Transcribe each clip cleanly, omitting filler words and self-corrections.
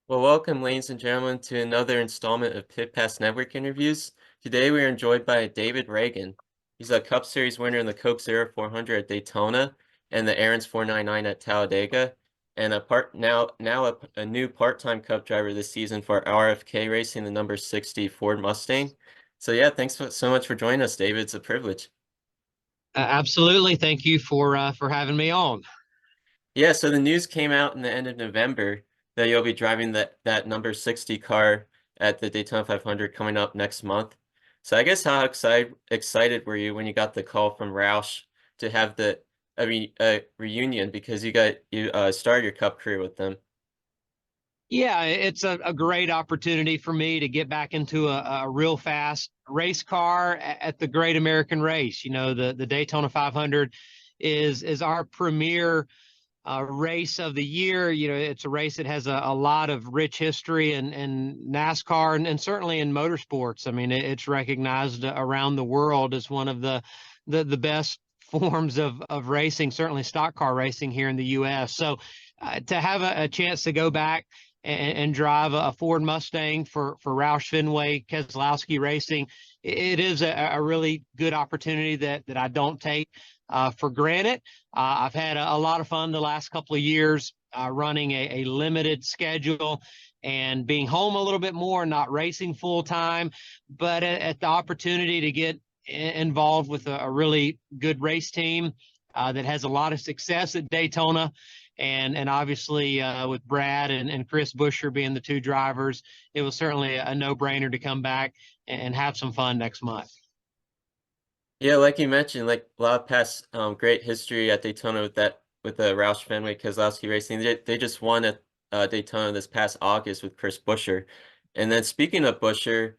Well, welcome, ladies and gentlemen, to another installment of Pit Pass Network interviews. Today, we are joined by David Ragan. He's a Cup Series winner in the Coke Zero 400 at Daytona and the Aaron's 499 at Talladega, and a new part-time Cup driver this season for RFK Racing, the number 60 Ford Mustang. So yeah, so much for joining us, David. It's a privilege. Absolutely. Thank you for having me on. Yeah, so the news came out in the end of November that you'll be driving that number 60 car at the Daytona 500 coming up next month. So I guess how excited were you when you got the call from Roush to have a reunion because you started your Cup career with them. Yeah, it's a great opportunity for me to get back into a real fast race car at the Great American Race. The Daytona 500 is our premier race of the year. It's a race that has a lot of rich history in NASCAR and certainly in motorsports. I mean, it's recognized around the world as one of the best forms of racing, certainly stock car racing here in the U.S. So to have a chance to go back and drive a Ford Mustang for Roush Fenway Keselowski Racing, it is a really good opportunity that I don't take for granted. I've had a lot of fun the last couple of years running a limited schedule and being home a little bit more, not racing full time, but at the opportunity to get involved with a really good race team that has a lot of success at Daytona. And obviously with Brad and Chris Buescher being the two drivers, it was certainly a no-brainer to come back and have some fun next month. Yeah, like you mentioned, like a lot of past great history at Daytona with the Roush Fenway Keselowski Racing. They just won at Daytona this past August with Chris Buescher. And then speaking of Buescher,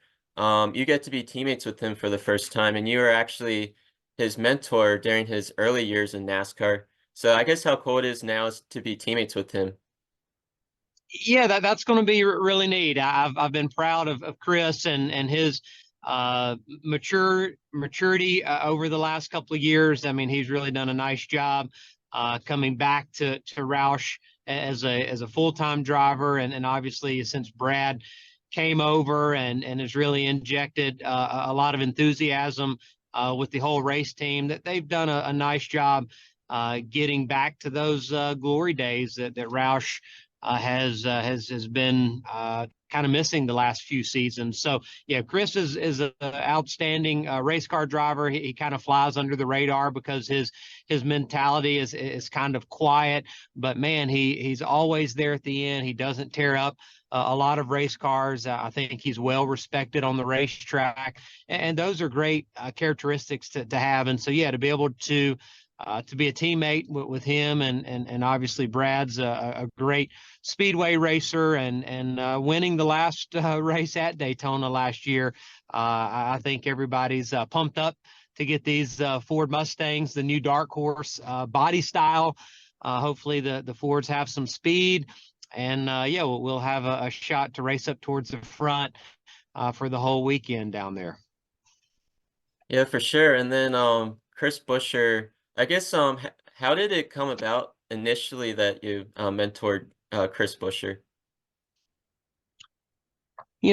you get to be teammates with him for the first time, and you were actually his mentor during his early years in NASCAR. So I guess how cool it is now is to be teammates with him. Yeah, that's going to be really neat. I've been proud of Chris and his maturity over the last couple of years. I mean, he's really done a nice job coming back to Roush as a full-time driver, and obviously since Brad came over and has really injected a lot of enthusiasm with the whole race team, that they've done a nice job getting back to those glory days that Roush has been kind of missing the last few seasons. So yeah, Chris is an outstanding race car driver. He kind of flies under the radar because his mentality is kind of quiet, but man, he's always there at the end. He doesn't tear up a lot of race cars. I think he's well respected on the racetrack, and those are great characteristics to have. And so yeah, to be able to be a teammate with him and obviously Brad's a great speedway racer and winning the last race at Daytona last year. I think everybody's pumped up to get these Ford Mustangs, the new dark horse body style. Hopefully the Fords have some speed, and yeah, we'll have a shot to race up towards the front for the whole weekend down there. Yeah, for sure. And then Chris Buescher, I guess how did it come about initially that you mentored Chris Buescher?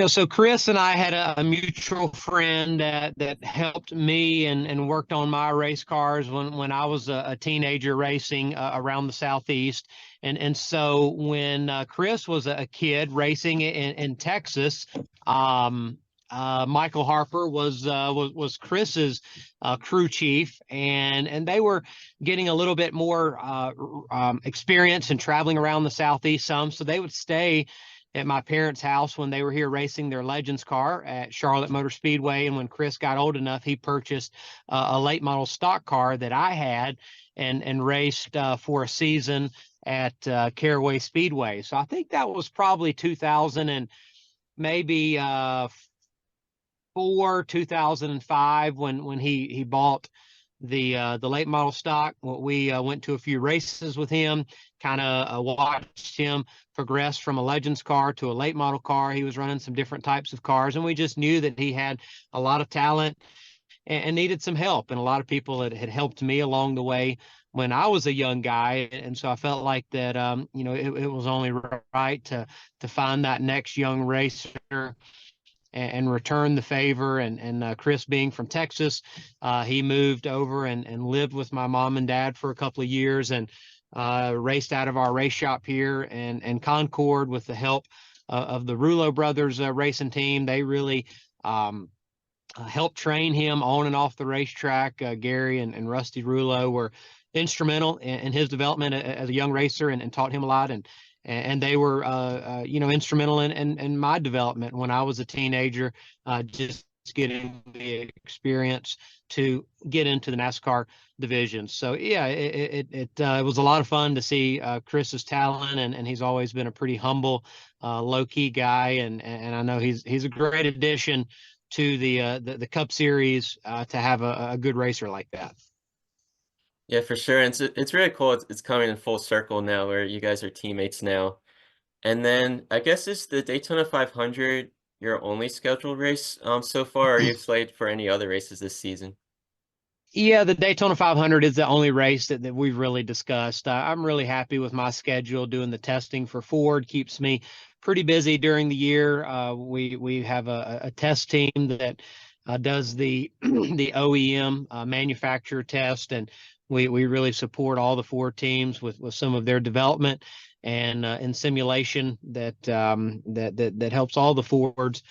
So Chris and I had a mutual friend that helped me and worked on my race cars when I was a teenager racing around the Southeast. And so when Chris was a kid racing in Texas, Michael Harper was Chris's crew chief, and they were getting a little bit more experience in traveling around the Southeast some, so they would stay at my parents' house when they were here racing their Legends car at Charlotte Motor Speedway. And when Chris got old enough, he purchased a late model stock car that I had and raced for a season at Caraway Speedway. So I think that was probably 2000 and maybe 2005 when he bought the late model stock. We went to a few races with him, kind of watched him progress from a Legends car to a late model car. He was running some different types of cars, and we just knew that he had a lot of talent and needed some help. And a lot of people had helped me along the way when I was a young guy, and so I felt like that it was only right to find that next young racer and return the favor. And Chris, being from Texas, he moved over and lived with my mom and dad for a couple of years and raced out of our race shop here and Concord with the help of the Rulo brothers racing team. They really helped train him on and off the racetrack. Gary and Rusty Rulo were instrumental in his development as a young racer and taught him a lot. And they were, instrumental in my development when I was a teenager, just getting the experience to get into the NASCAR division. So yeah, it was a lot of fun to see Chris's talent, and he's always been a pretty humble, low key guy, and I know he's a great addition to the Cup Series to have a good racer like that. Yeah, for sure. And it's really cool. It's coming in full circle now where you guys are teammates now. And then I guess is the Daytona 500 your only scheduled race so far, or are you slated for any other races this season? Yeah, the Daytona 500 is the only race that we've really discussed. I'm really happy with my schedule. Doing the testing for Ford keeps me pretty busy during the year. We have a test team that does the the OEM manufacturer test, and we really support all the Ford teams with some of their development and in simulation that helps all the Fords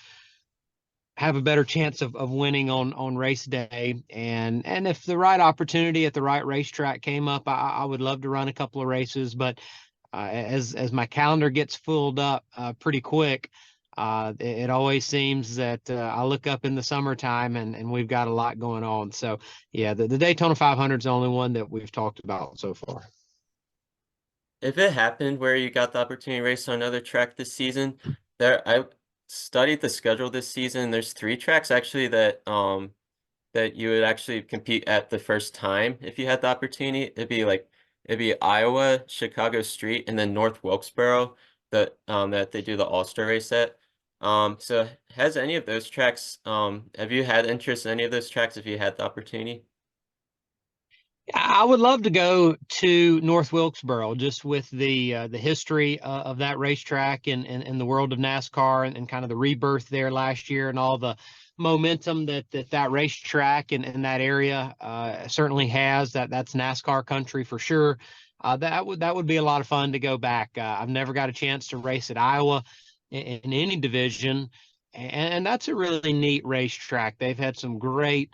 have a better chance of winning on race day. And if the right opportunity at the right racetrack came up, I would love to run a couple of races. But as my calendar gets filled up pretty quick, it always seems that I look up in the summertime and we've got a lot going on. So yeah, the Daytona 500 is the only one that we've talked about so far. If it happened where you got the opportunity to race on another track this season, I studied the schedule this season. There's three tracks actually that you would actually compete at the first time if you had the opportunity. It'd be Iowa, Chicago Street, and then North Wilkesboro that they do the All-Star race at. So has any of those tracks have you had interest in any of those tracks if you had the opportunity? I would love to go to North Wilkesboro just with the history of that racetrack and the world of NASCAR and kind of the rebirth there last year and all the momentum that racetrack and that area certainly has. That's NASCAR country for sure. That would be a lot of fun to go back. I've never got a chance to race at Iowa in any division, and that's a really neat racetrack. They've had some great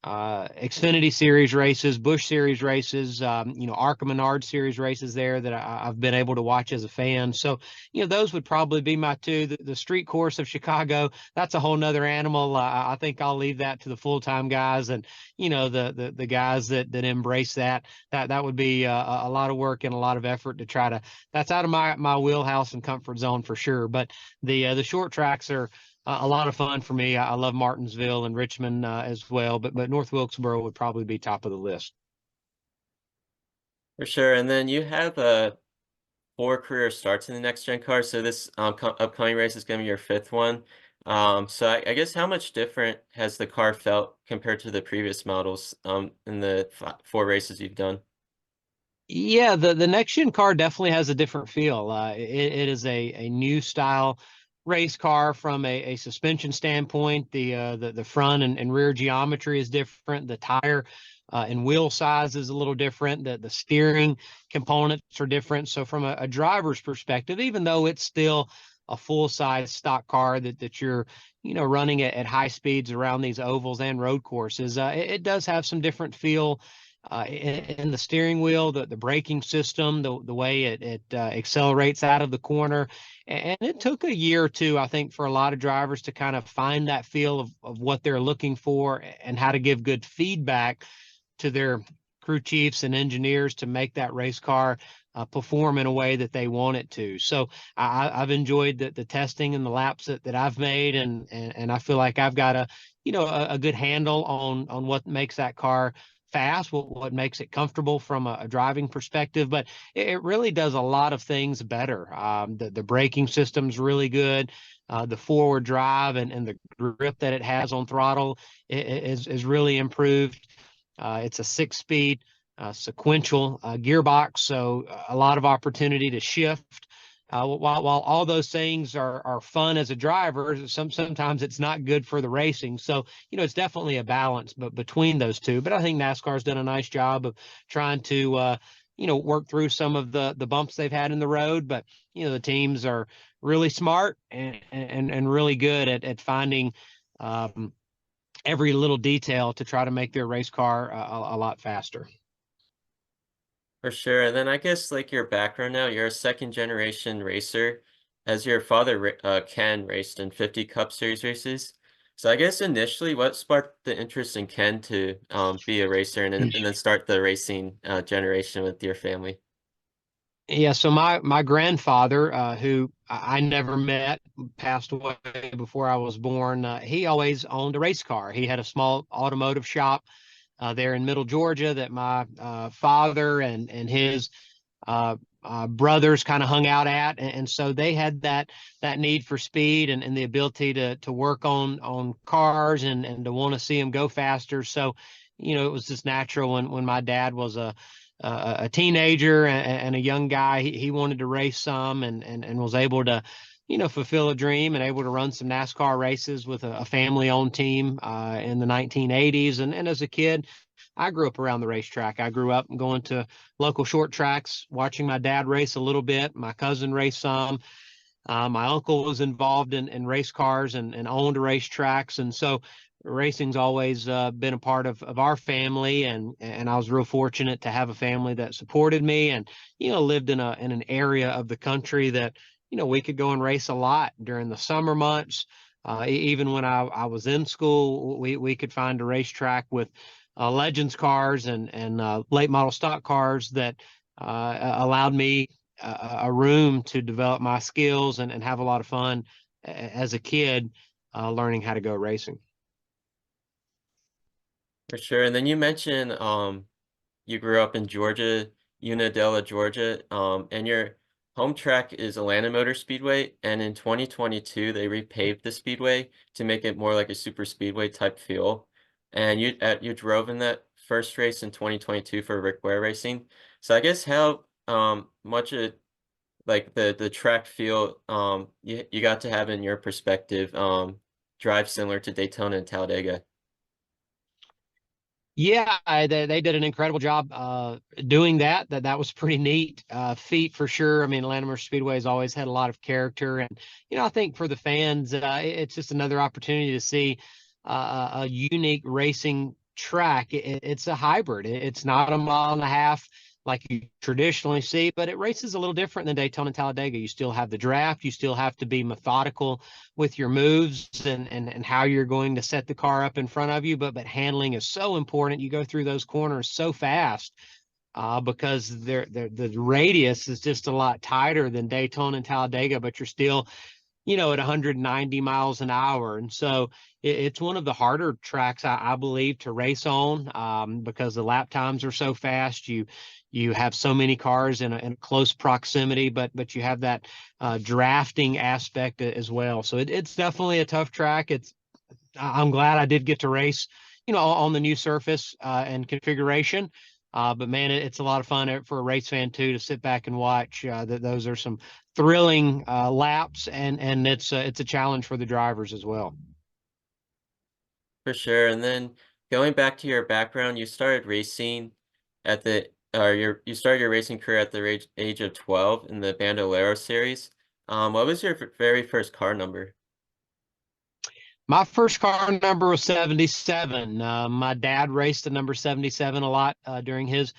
Xfinity Series races, Busch Series races, ARCA Menard Series races there that I've been able to watch as a fan. So, those would probably be my two. The street course of Chicago, that's a whole nother animal. I think I'll leave that to the full-time guys and, the guys that embrace that. That would be a lot of work and a lot of effort to try to, that's out of my wheelhouse and comfort zone for sure. But the short tracks are a lot of fun for me. I love Martinsville and Richmond as well, but North Wilkesboro would probably be top of the list. For sure. And then you have four career starts in the next gen car. So this upcoming race is going to be your fifth one. So I guess how much different has the car felt compared to the previous models in the four races you've done? Yeah, the next gen car definitely has a different feel. It is a new style race car from a suspension standpoint. The front and rear geometry is different. The tire and wheel size is a little different. The steering components are different. So from a driver's perspective, even though it's still a full size stock car that you're running at high speeds around these ovals and road courses, it does have some different feel in the steering wheel, the braking system, the way it accelerates out of the corner. And it took a year or two, I think, for a lot of drivers to kind of find that feel of what they're looking for and how to give good feedback to their crew chiefs and engineers to make that race car perform in a way that they want it to. So I've enjoyed the testing and the laps that I've made, and I feel like I've got a good handle on what makes that car fast, what makes it comfortable from a driving perspective. But it really does a lot of things better. The braking system's really good. The forward drive and the grip that it has on throttle is really improved. It's a 6-speed sequential gearbox, so a lot of opportunity to shift. While all those things are fun as a driver, sometimes it's not good for the racing. So it's definitely a balance, but between those two. But I think NASCAR's done a nice job of trying to work through some of the bumps they've had in the road. But the teams are really smart and really good at finding every little detail to try to make their race car a lot faster. For sure. And then I guess like your background now, you're a second generation racer, as your father Ken raced in 50 Cup Series races. So I guess initially, what sparked the interest in Ken to be a racer and then start the racing generation with your family? Yeah, so my grandfather, who I never met, passed away before I was born. He always owned a race car. He had a small automotive shop there in Middle Georgia that my father and his uh, brothers kind of hung out at, and so they had that need for speed and the ability to work on cars and to want to see them go faster. So, it was just natural when my dad was a teenager and a young guy. He wanted to race some and was able to fulfill a dream and able to run some NASCAR races with a family-owned team in the 1980s. And as a kid, I grew up around the racetrack. I grew up going to local short tracks, watching my dad race a little bit. My cousin raced some. My uncle was involved in race cars and owned racetracks. And so racing's always been a part of our family. And I was real fortunate to have a family that supported me and, lived in an area of the country that, we could go and race a lot during the summer months. Even when I was in school, we could find a racetrack with Legends cars and late model stock cars that allowed me a room to develop my skills and have a lot of fun as a kid learning how to go racing. For sure. And then you mentioned you grew up in Georgia, Unadilla, Georgia, and your home track is Atlanta Motor Speedway. And in 2022, they repaved the speedway to make it more like a super speedway type feel. And you drove in that first race in 2022 for Rick Ware Racing. So I guess how much it like the track feel you got to have in your perspective drive similar to Daytona and Talladega. Yeah, they did an incredible job doing that. That was pretty neat feat for sure. I mean, Latimer Speedway has always had a lot of character, and I think for the fans, it's just another opportunity to see a unique racing track. It's a hybrid. It's not a mile and a half like you traditionally see, but it races a little different than Daytona and Talladega. You still have the draft. You still have to be methodical with your moves and how you're going to set the car up in front of you. But handling is so important. You go through those corners so fast because the radius is just a lot tighter than Daytona and Talladega, but you're still at 190 miles an hour. And so it's one of the harder tracks, I believe, to race on because the lap times are so fast. You have so many cars in close proximity, but you have that drafting aspect as well. So it's definitely a tough track. I'm glad I did get to race, on the new surface and configuration. But man, it's a lot of fun for a race fan too to sit back and watch. That those are some thrilling laps, and it's a challenge for the drivers as well. For sure. And then going back to your background, you started racing at the or you started your racing career at the age of 12 in the Bandolero series. What was your very first car number? My first car number was 77. My dad raced the number 77 a lot during his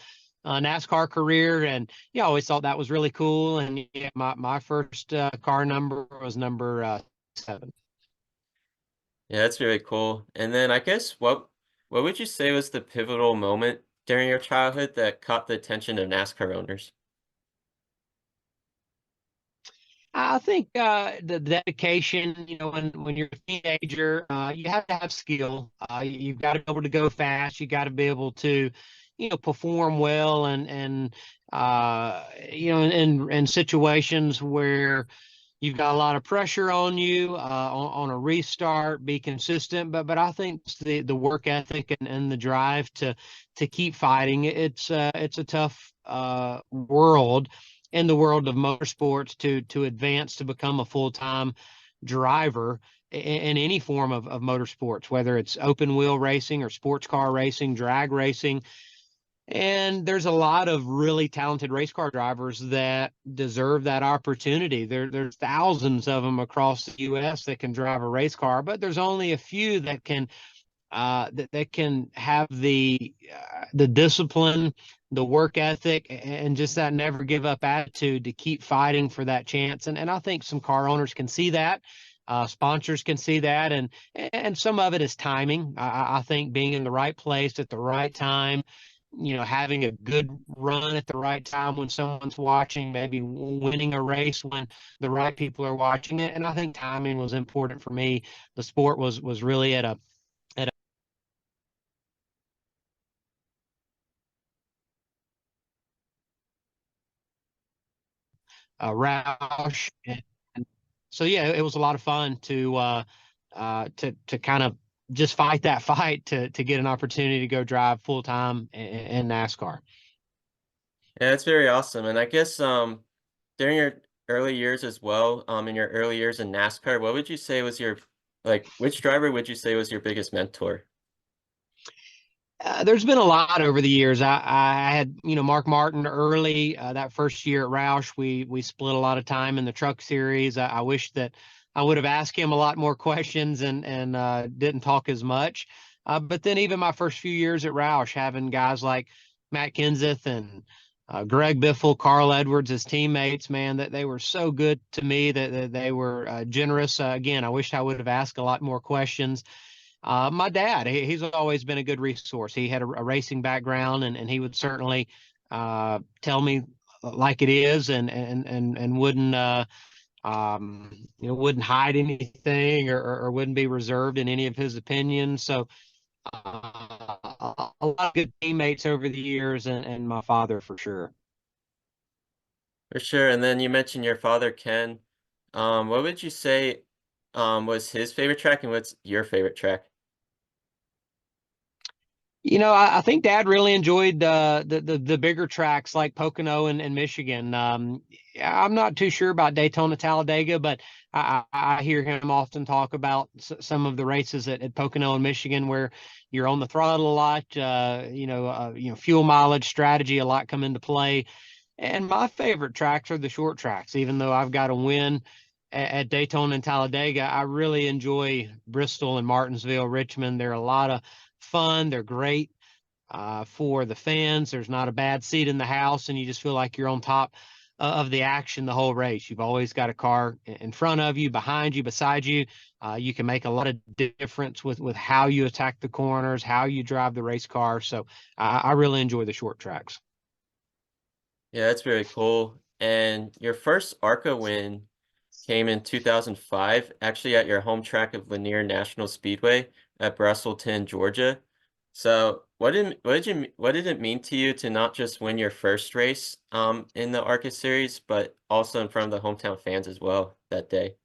NASCAR career, and I always thought that was really cool. And yeah, my first car number was number 7. Yeah, that's really cool. And then I guess what would you say was the pivotal moment during your childhood that caught the attention of NASCAR owners? I think the dedication, when you're a teenager, you have to have skill. You've got to be able to go fast. You got to be able to, perform well and in situations where you've got a lot of pressure on you on a restart, be consistent. But I think the work ethic and the drive to keep fighting. It's a tough world in the world of motorsports to advance to become a full-time driver in any form of motorsports, whether it's open wheel racing or sports car racing, drag racing. And there's a lot of really talented race car drivers that deserve that opportunity. There's thousands of them across the U.S. that can drive a race car, but there's only a few that can have the discipline, the work ethic, and just that never give up attitude to keep fighting for that chance. And I think some car owners can see that. Sponsors can see that, and some of it is timing. I think being in the right place at the right time, having a good run at the right time when someone's watching, maybe winning a race when the right people are watching it. And I think timing was important for me. The sport was really at a Roush. And so yeah, it was a lot of fun to kind of just fight that fight to get an opportunity to go drive full time in NASCAR. Yeah, it's very awesome. And I guess during your early years as well, in your early years in NASCAR, what would you say was your like which driver would you say was your biggest mentor? There's been a lot over the years. I had, Mark Martin early, that first year at Roush. We split a lot of time in the truck series. I wish that I would have asked him a lot more questions and didn't talk as much. But then even my first few years at Roush, having guys like Matt Kenseth and Greg Biffle, Carl Edwards as teammates, man, that they were so good to me, that they were generous. Again, I wish I would have asked a lot more questions. My dad, he's always been a good resource. He had a racing background, and he would certainly tell me like it is, and wouldn't wouldn't hide anything, or wouldn't be reserved in any of his opinions. So a lot of good teammates over the years, and my father for sure. For sure. And then you mentioned your father, Ken. What would you say was his favorite track and what's your favorite track? I think Dad really enjoyed the bigger tracks like Pocono and Michigan. I'm not too sure about Daytona, Talladega, but I hear him often talk about some of the races at Pocono and Michigan where you're on the throttle a lot. Fuel mileage strategy a lot come into play. And my favorite tracks are the short tracks. Even though I've got a win at Daytona and Talladega, I really enjoy Bristol and Martinsville, Richmond. They're a lot of fun. They're great for the fans. There's not a bad seat in the house, and you just feel like you're on top of the action the whole race. You've always got a car in front of you, behind you, beside you. You can make a lot of difference with how you attack the corners, how you drive the race car. So I really enjoy the short tracks. Yeah, that's very cool. And your first ARCA win came in 2005, actually at your home track of Lanier National Speedway at Bristleton, Georgia. So what did it mean to you to not just win your first race in the ARCA series, but also in front of the hometown fans as well that day?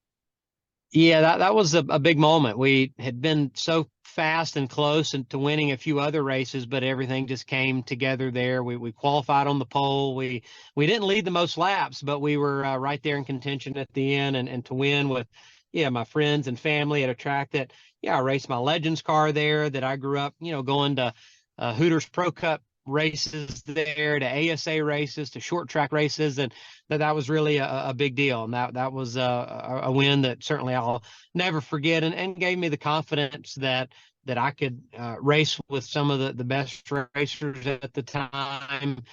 Yeah, that was a big moment. We had been so fast and close and to winning a few other races, but everything just came together there. We qualified on the pole. We didn't lead the most laps, but we were right there in contention at the end, and to win with, yeah, my friends and family at a track that, yeah, I raced my Legends car there, that I grew up, going to Hooters Pro Cup races there, to ASA races, to short track races, and that was really a big deal. And that was a win that certainly I'll never forget, and gave me the confidence that I could race with some of the best racers at the time.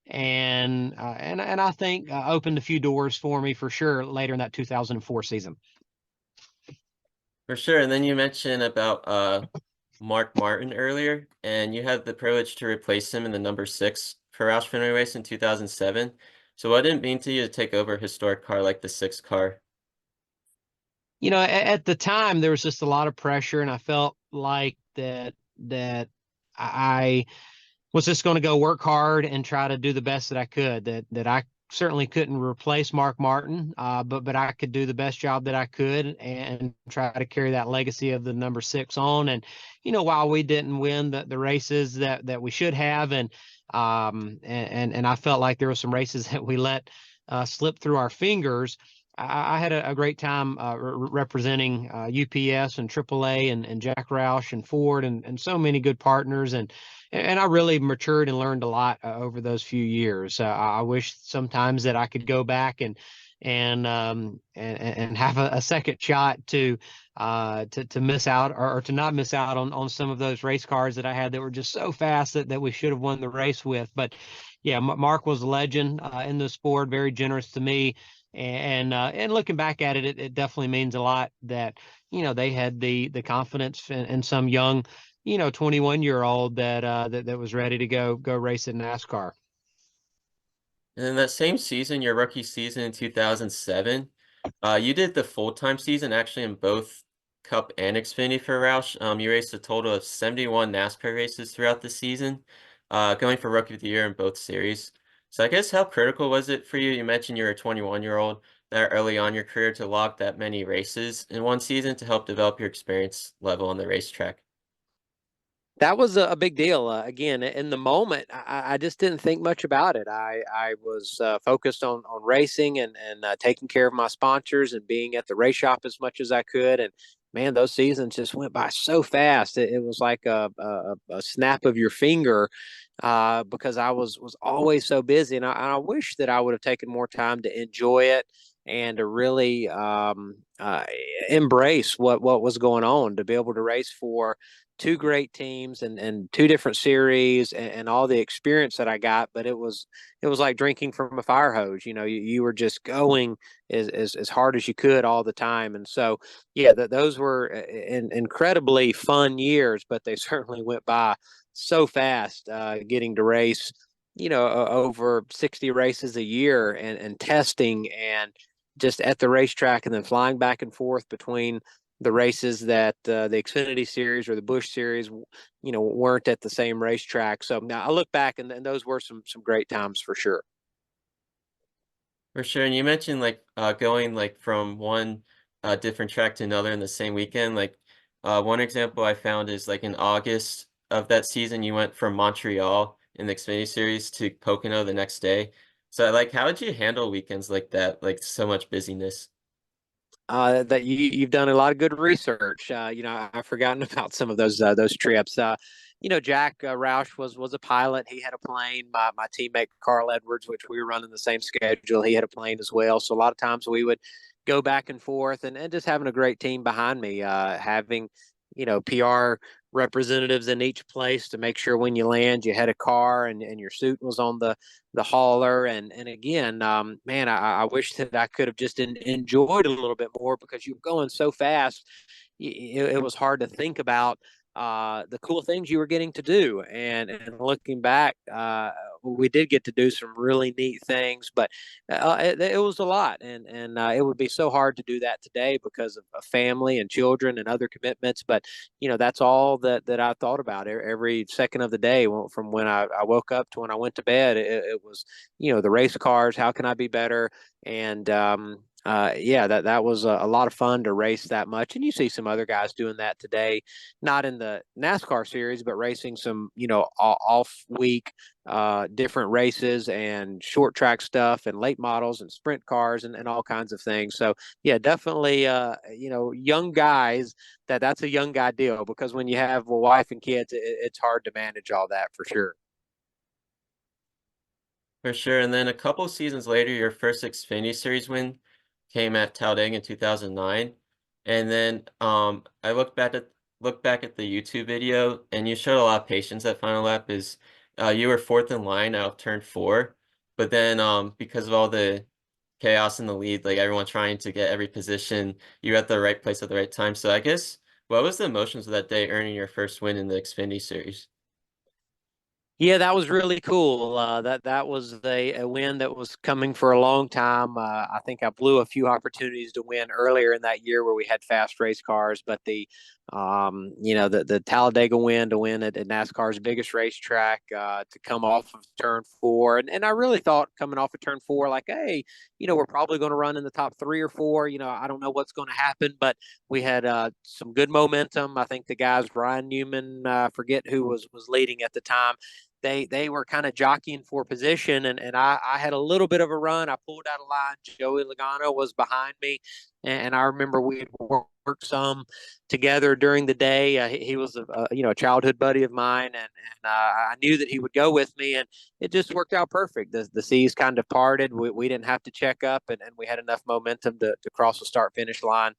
And I think opened a few doors for me for sure later in that 2004 season. For sure. And then you mentioned about Mark Martin earlier, and you had the privilege to replace him in the number six for Roush Fenway race in 2007. So what did it mean to you to take over a historic car like the six car? At the time there was just a lot of pressure, and I felt like that I was just going to go work hard and try to do the best that I could. That I certainly couldn't replace Mark Martin, but I could do the best job that I could and try to carry that legacy of the number six on. And while we didn't win the races that we should have, and I felt like there were some races that we let slip through our fingers. I had a great time representing UPS and AAA and Jack Roush and Ford and so many good partners, and I really matured and learned a lot over those few years. I wish sometimes that I could go back and have a second shot to miss out, or to not miss out on some of those race cars that I had that were just so fast that we should have won the race with. But yeah, Mark was a legend in the sport, very generous to me. And looking back at it, it definitely means a lot that they had the confidence in some young 21-year-old that was ready to go race in NASCAR. And then that same season, your rookie season in 2007, you did the full-time season actually in both Cup and Xfinity for Roush. You raced a total of 71 NASCAR races throughout the season, going for Rookie of the Year in both series. So I guess how critical was it for you? You mentioned you're a 21-year-old that early on in your career to log that many races in one season to help develop your experience level on the racetrack. That was a big deal. Again, in the moment, I just didn't think much about it. I was focused on racing and taking care of my sponsors and being at the race shop as much as I could. And man, those seasons just went by so fast. It was like a snap of your finger because I was always so busy. And I wish that I would have taken more time to enjoy it and to really embrace what was going on, to be able to race for two great teams and two different series and all the experience that I got. But it was like drinking from a fire hose. You were just going as hard as you could all the time. And so, yeah, those were incredibly fun years, but they certainly went by so fast, getting to race, over 60 races a year and testing and just at the racetrack and then flying back and forth between the races that the Xfinity Series or the Busch Series, weren't at the same racetrack. So now I look back and those were some great times for sure. For sure. And you mentioned like going like from one different track to another in the same weekend. Like one example I found is like in August of that season, you went from Montreal in the Xfinity Series to Pocono the next day. So like how did you handle weekends like that? Like so much busyness. That you've done a lot of good research. I've forgotten about some of those trips. Jack Roush was a pilot. He had a plane. My teammate Carl Edwards, which we were running the same schedule, he had a plane as well. So a lot of times we would go back and forth, and just having a great team behind me, having PR representatives in each place to make sure when you land you had a car and your suit was on the hauler. And again, man, I wish that I could have just enjoyed a little bit more because you were going so fast. It was hard to think about the cool things you were getting to do. And looking back, we did get to do some really neat things, but it was a lot, and it would be so hard to do that today because of family and children and other commitments. But that's all that I thought about every second of the day, from when I woke up to when I went to bed. It was the race cars. How can I be better? And yeah, that was a lot of fun to race that much. And you see some other guys doing that today, not in the NASCAR series, but racing some, off week, different races and short track stuff and late models and sprint cars and all kinds of things. So yeah, definitely, young guys, that's a young guy deal, because when you have a wife and kids, it's hard to manage all that for sure. For sure. And then a couple seasons later, your first Xfinity Series win came at Talladega in 2009. And then I looked back at the YouTube video, and you showed a lot of patience at final lap. Is you were fourth in line out of turn four, but then because of all the chaos in the lead, like everyone trying to get every position, you were at the right place at the right time. So I guess what was the emotions of that day earning your first win in the Xfinity Series? Yeah, that was really cool. That was a win that was coming for a long time. I think I blew a few opportunities to win earlier in that year where we had fast race cars, but the The Talladega win to win at NASCAR's biggest racetrack, to come off of turn four. And I really thought coming off of turn four, like, hey, we're probably going to run in the top 3 or 4. I don't know what's going to happen, but we had some good momentum. I think the guys, Ryan Newman, forget who was leading at the time. They were kind of jockeying for position, and I had a little bit of a run. I pulled out a line. Joey Logano was behind me, and I remember we had worked some together during the day. He was a childhood buddy of mine, and I knew that he would go with me, and it just worked out perfect. The seas kind of parted. We didn't have to check up, and we had enough momentum to cross the start finish line.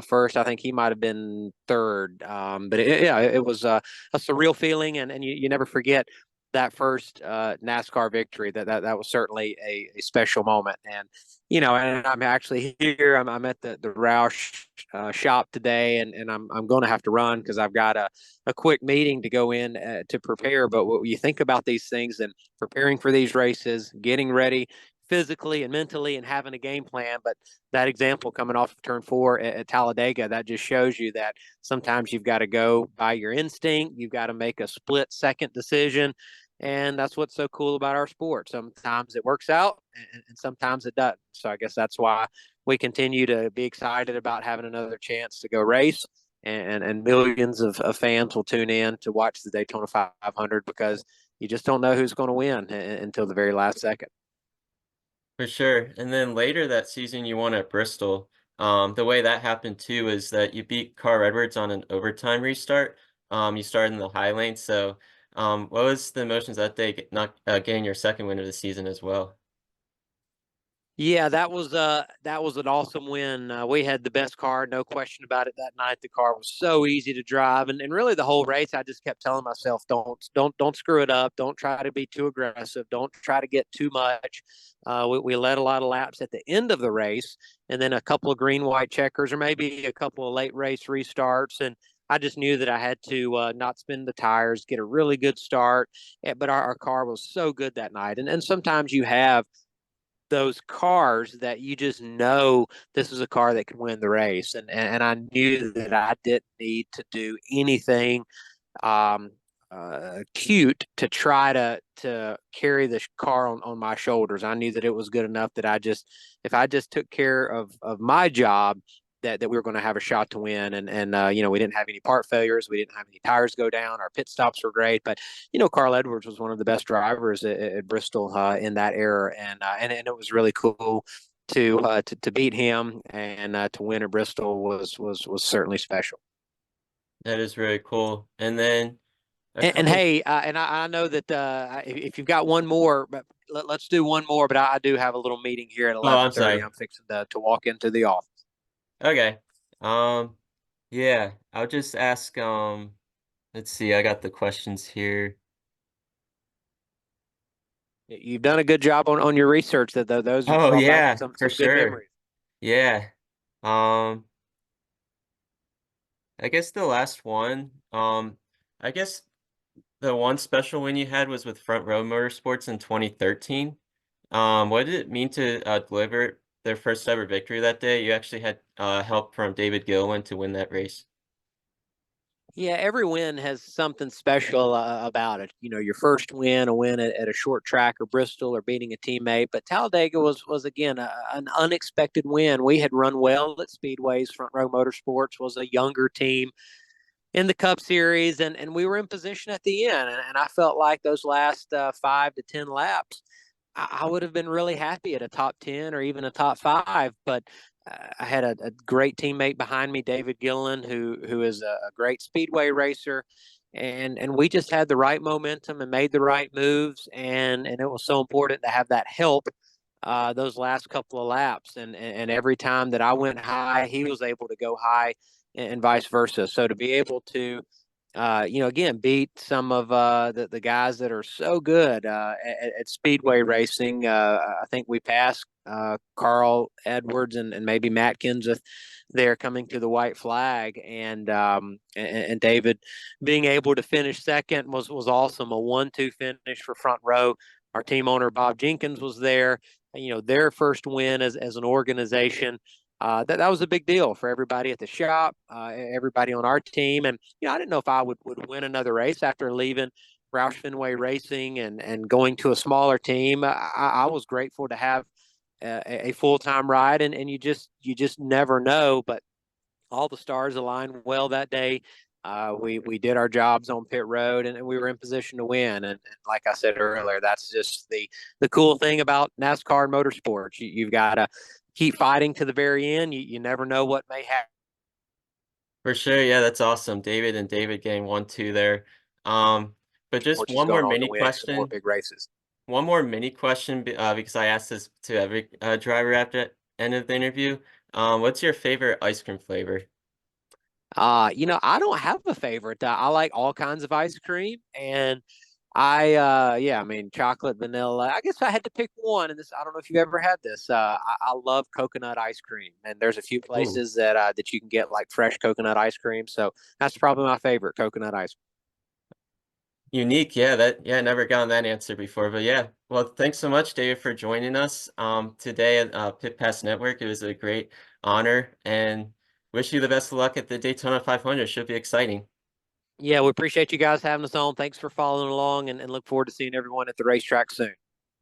First, I think he might have been third, but it was a surreal feeling, and you never forget that first NASCAR victory. That was certainly a special moment. And I'm actually here. I'm at the Roush shop today, and I'm going to have to run because I've got a quick meeting to go in to prepare. But what you think about these things and preparing for these races, getting ready physically and mentally, and having a game plan. But that example coming off of turn four at Talladega, that just shows you that sometimes you've got to go by your instinct. You've got to make a split second decision. And that's what's so cool about our sport. Sometimes it works out, and sometimes it doesn't. So I guess that's why we continue to be excited about having another chance to go race. And millions of fans will tune in to watch the Daytona 500 because you just don't know who's going to win until the very last second. For sure. And then later that season, you won at Bristol. The way that happened too is that you beat Carl Edwards on an overtime restart. You started in the high lane. So, what was the emotions that day, not getting your second win of the season as well? Yeah, that was an awesome win. We had the best car, no question about it. That night, the car was so easy to drive, and really the whole race, I just kept telling myself, don't screw it up. Don't try to be too aggressive. Don't try to get too much. We led a lot of laps at the end of the race, and then a couple of green white checkers, or maybe a couple of late race restarts, and I just knew that I had to not spin the tires, get a really good start. But our car was so good that night, and sometimes you have those cars that you just know this is a car that can win the race. And I knew that I didn't need to do anything um, cute to try to carry this car on my shoulders. I knew that it was good enough that if I just took care of my job, that we were going to have a shot to win. And we didn't have any part failures. We didn't have any tires go down. Our pit stops were great. But, Carl Edwards was one of the best drivers at Bristol in that era. And it was really cool to beat him, and to win at Bristol was certainly special. That is really cool. And then a And couple, hey, and I know that if you've got one more, but let's do one more. But I do have a little meeting here at oh, I'm 11:30. sorry. I'm fixing to walk into the office. Okay. Um, yeah, I'll just ask, let's see, I got the questions here. You've done a good job on your research. Those have Oh brought back yeah, for some good sure. memories. Yeah. Um, I guess the last one, I guess the one special win you had was with Front Row Motorsports in 2013. What did it mean to deliver their first ever victory that day? You actually had help from David Gilliland to win that race. Yeah, every win has something special about it. Your first win, a win at a short track or Bristol or beating a teammate. But Talladega was again an unexpected win. We had run well at speedways. Front Row Motorsports was a younger team in the Cup Series, and we were in position at the end. And I felt like those last 5 to 10 laps, I would have been really happy at a top 10 or even a top 5. But I had a great teammate behind me, David Gillen, who is a great speedway racer. And we just had the right momentum and made the right moves. And it was so important to have that help those last couple of laps. And every time that I went high, he was able to go high, and vice versa. So to be able to again, beat some of the guys that are so good at speedway racing. I think we passed Carl Edwards and maybe Matt Kenseth there coming to the white flag, and David being able to finish second was awesome. A 1-2 finish for Front Row. Our team owner Bob Jenkins was there. Their first win as an organization. that was a big deal for everybody at the shop, everybody on our team. And, I didn't know if I would win another race after leaving Roush Fenway Racing and going to a smaller team. I was grateful to have a full-time ride, and you just never know. But all the stars aligned well that day. We did our jobs on pit road, and we were in position to win. And like I said earlier, that's just the cool thing about NASCAR and motorsports. You've got to keep fighting to the very end. You never know what may happen. For sure, yeah, that's awesome. David and David getting 1-2 there. But just Which is one going more on to mini win some more question. big races. One more mini question, because I asked this to every driver after the end of the interview. What's your favorite ice cream flavor? I don't have a favorite. I like all kinds of ice cream, and yeah, I mean, chocolate, vanilla. I guess if I had to pick one, and I don't know if you've ever had this. I love coconut ice cream, and there's a few Ooh, places that you can get like fresh coconut ice cream. So that's probably my favorite, coconut ice cream. unique. Yeah, I never gotten that answer before. But yeah, well, thanks so much, David, for joining us today at Pit Pass Network. It was a great honor, and wish you the best of luck at the Daytona 500. Should be exciting. Yeah, we appreciate you guys having us on. Thanks for following along, and look forward to seeing everyone at the racetrack soon.